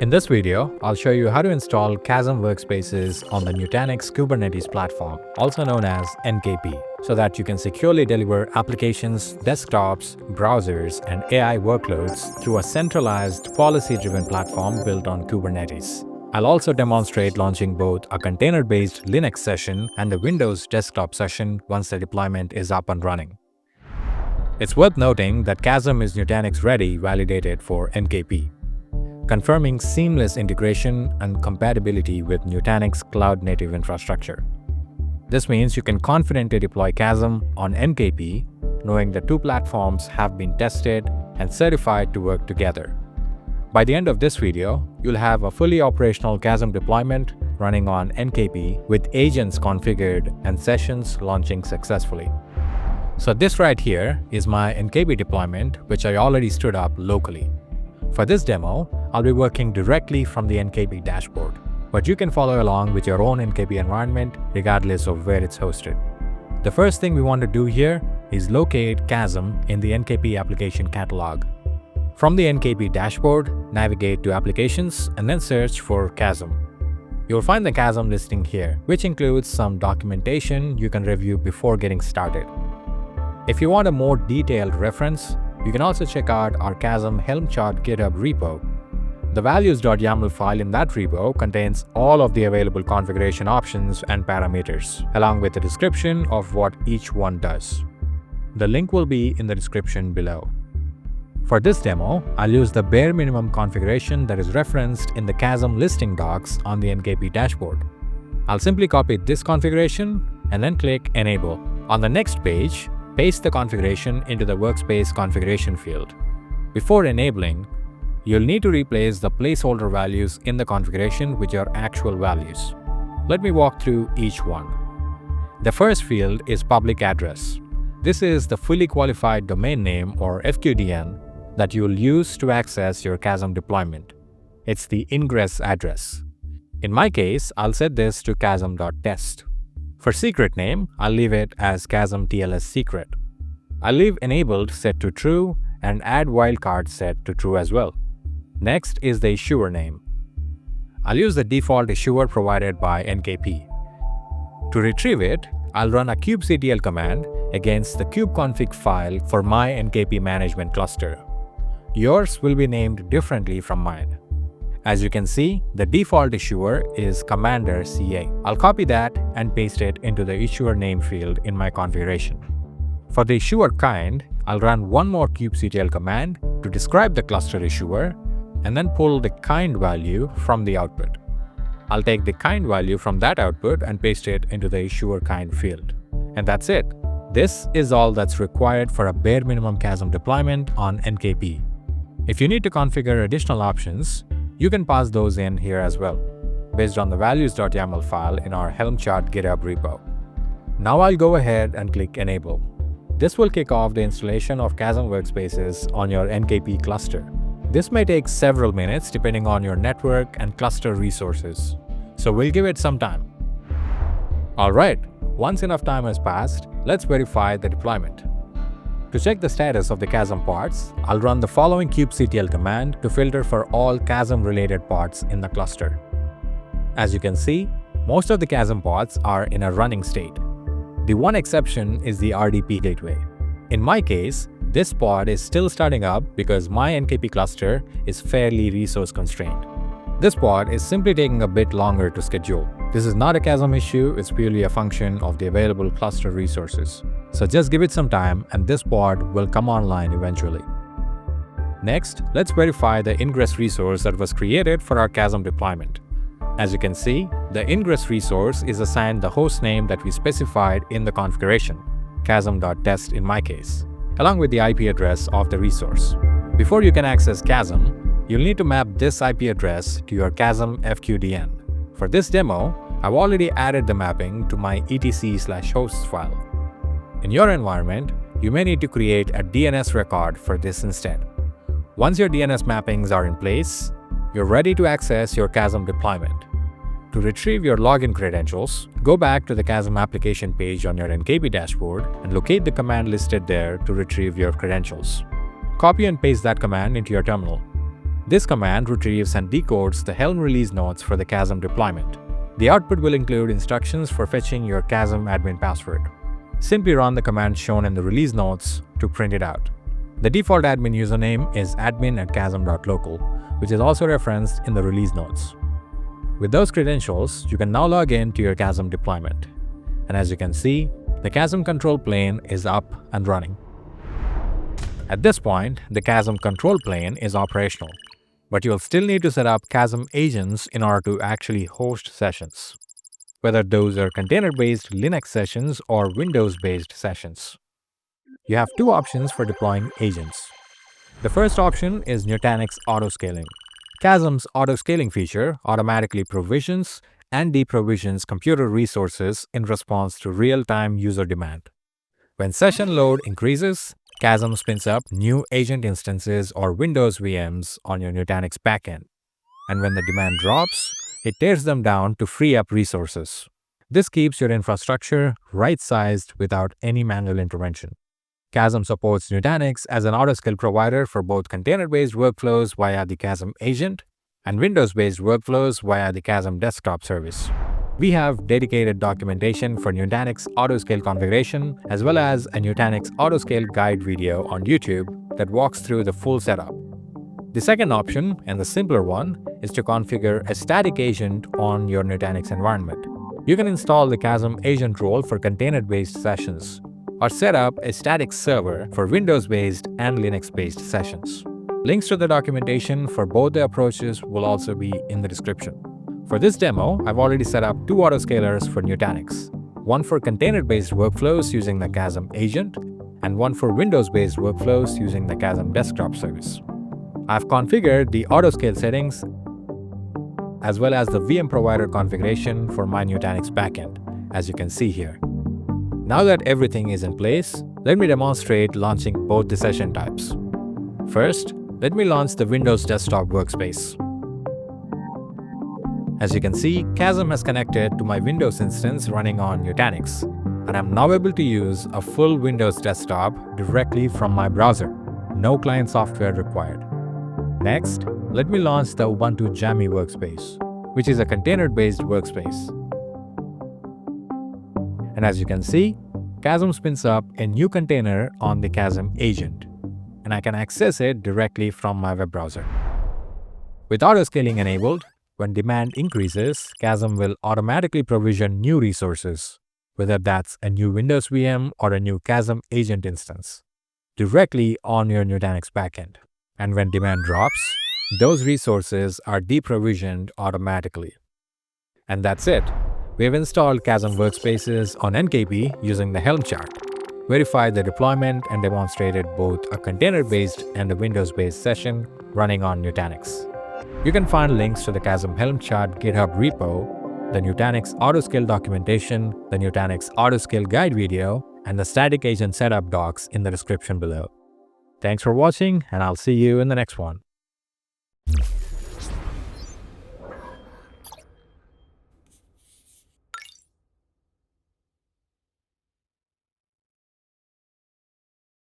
In this video, I'll show you how to install Kasm Workspaces on the Nutanix Kubernetes Platform, also known as NKP, so that you can securely deliver applications, desktops, browsers, and AI workloads through a centralized, policy-driven platform built on Kubernetes. I'll also demonstrate launching both a container-based Linux session and a Windows desktop session once the deployment is up and running. It's worth noting that Kasm is Nutanix Ready validated for NKP, confirming seamless integration and compatibility with Nutanix cloud-native infrastructure. This means you can confidently deploy Kasm on NKP, knowing the two platforms have been tested and certified to work together. By the end of this video, you'll have a fully operational Kasm deployment running on NKP with agents configured and sessions launching successfully. So this right here is my NKP deployment, which I already stood up locally. For this demo, I'll be working directly from the NKP dashboard, but you can follow along with your own NKP environment regardless of where it's hosted. The first thing we want to do here is locate Kasm in the NKP application catalog. From the NKP dashboard, navigate to Applications and then search for Kasm. You'll find the Kasm listing here, which includes some documentation you can review before getting started. If you want a more detailed reference, you can also check out our Kasm Helm chart GitHub repo. The values.yaml file in that repo contains all of the available configuration options and parameters, along with a description of what each one does. The link will be in the description below. For this demo, I'll use the bare minimum configuration that is referenced in the Kasm listing docs on the NKP dashboard. I'll simply copy this configuration and then click Enable. On the next page, paste the configuration into the Workspace configuration field. Before enabling, you'll need to replace the placeholder values in the configuration with your actual values. Let me walk through each one. The first field is public address. This is the fully qualified domain name, or FQDN, that you'll use to access your Kasm deployment. It's the Ingress address. In my case, I'll set this to kasm.test. For secret name, I'll leave it as Kasm TLS secret. I'll leave enabled set to true and add wildcard set to true as well. Next is the issuer name. I'll use the default issuer provided by NKP. To retrieve it, I'll run a kubectl command against the kubeconfig file for my NKP management cluster. Yours will be named differently from mine. As you can see, the default issuer is Commander CA. I'll copy that and paste it into the issuer name field in my configuration. For the issuer kind, I'll run one more kubectl command to describe the cluster issuer and then pull the kind value from the output. I'll take the kind value from that output and paste it into the issuer kind field. And that's it. This is all that's required for a bare minimum Kasm deployment on NKP. If you need to configure additional options, you can pass those in here as well, based on the values.yaml file in our Helm chart GitHub repo. Now I'll go ahead and click Enable. This will kick off the installation of Kasm Workspaces on your NKP cluster. This may take several minutes depending on your network and cluster resources, so we'll give it some time. Alright, once enough time has passed, let's verify the deployment. To check the status of the Kasm pods, I'll run the following kubectl command to filter for all Kasm-related pods in the cluster. As you can see, most of the Kasm pods are in a running state. The one exception is the RDP gateway. In my case, this pod is still starting up because my NKP cluster is fairly resource constrained. This pod is simply taking a bit longer to schedule. This is not a Kasm issue, it's purely a function of the available cluster resources. So just give it some time and this pod will come online eventually. Next, let's verify the Ingress resource that was created for our Kasm deployment. As you can see, the Ingress resource is assigned the host name that we specified in the configuration, kasm.test in my case, along with the IP address of the resource. Before you can access Kasm, you'll need to map this IP address to your Kasm FQDN. For this demo, I've already added the mapping to my etc/hosts file. In your environment, you may need to create a DNS record for this instead. Once your DNS mappings are in place, you're ready to access your Kasm deployment. To retrieve your login credentials, go back to the Kasm application page on your NKP dashboard and locate the command listed there to retrieve your credentials. Copy and paste that command into your terminal. This command retrieves and decodes the Helm release notes for the Kasm deployment. The output will include instructions for fetching your Kasm admin password. Simply run the command shown in the release notes to print it out. The default admin username is admin@kasm.local, which is also referenced in the release notes. With those credentials, you can now log in to your Kasm deployment. And as you can see, the Kasm control plane is up and running. At this point, the Kasm control plane is operational, but you'll still need to set up Kasm agents in order to actually host sessions, whether those are container-based Linux sessions or Windows-based sessions. You have two options for deploying agents. The first option is Nutanix Autoscaling. Kasm's Autoscaling feature automatically provisions and deprovisions computer resources in response to real-time user demand. When session load increases, Kasm spins up new agent instances or Windows VMs on your Nutanix backend. And when the demand drops, it tears them down to free up resources. This keeps your infrastructure right-sized without any manual intervention. Kasm supports Nutanix as an autoscale provider for both container-based workflows via the Kasm agent and Windows-based workflows via the Kasm desktop service. We have dedicated documentation for Nutanix Autoscale configuration as well as a Nutanix Autoscale guide video on YouTube that walks through the full setup. The second option, and the simpler one, is to configure a static agent on your Nutanix environment. You can install the Kasm agent role for container-based sessions, or set up a static server for Windows-based and Linux-based sessions. Links to the documentation for both the approaches will also be in the description. For this demo, I've already set up two autoscalers for Nutanix, one for container-based workflows using the Kasm agent, and one for Windows-based workflows using the Kasm desktop service. I've configured the autoscale settings as well as the VM provider configuration for my Nutanix backend, as you can see here. Now that everything is in place, let me demonstrate launching both the session types. First, let me launch the Windows desktop workspace. As you can see, Kasm has connected to my Windows instance running on Nutanix, and I'm now able to use a full Windows desktop directly from my browser. No client software required. Next, let me launch the Ubuntu Jammy workspace, which is a container-based workspace. And as you can see, Kasm spins up a new container on the Kasm agent, and I can access it directly from my web browser. With autoscaling enabled, when demand increases, Kasm will automatically provision new resources, whether that's a new Windows VM or a new Kasm agent instance, directly on your Nutanix backend. And when demand drops, those resources are deprovisioned automatically. And that's it. We have installed Kasm Workspaces on NKP using the Helm chart, verified the deployment, and demonstrated both a container-based and a Windows-based session running on Nutanix. You can find links to the Kasm Helm chart GitHub repo, the Nutanix Autoscale documentation, the Nutanix Autoscale guide video, and the static agent setup docs in the description below. Thanks for watching, and I'll see you in the next one.